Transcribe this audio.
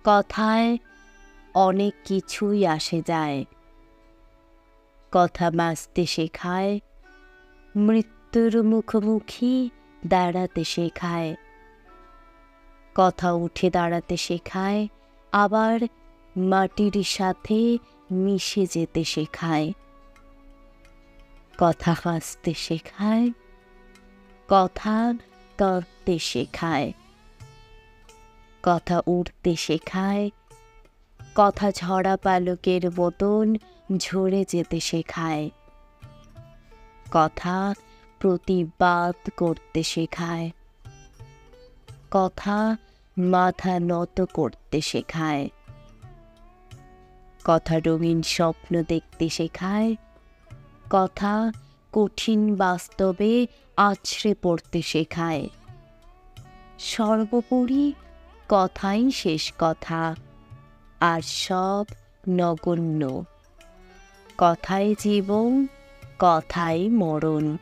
কথায় অনেক কিছুই আসে যায়। কথা বাঁচতে শেখায়, মৃত্যুর মুখোমুখি দাঁড়াতে শেখায়। কথা উঠে দাঁড়াতে শেখায়, আবার মাটির সাথে মিশে যেতে শেখায়। কথা হাসতে শেখায়, কথা কাঁদতে শেখায়। কথা উড়তে শেখায়, কথা ঝরা পালকের মতন ঝরে যেতে শেখায়। কথা প্রতিবাদ করতে শেখায়, কথা মাথা নত করতে শেখায়। কথা রঙিন স্বপ্ন দেখতে শেখায়, কথা কঠিন বাস্তবে আছড়ে পড়তে শেখায়। সর্বোপরি কথাই শেষ কথা, আর সব নগণ্য। কথাই জীবন, কথাই মরণ।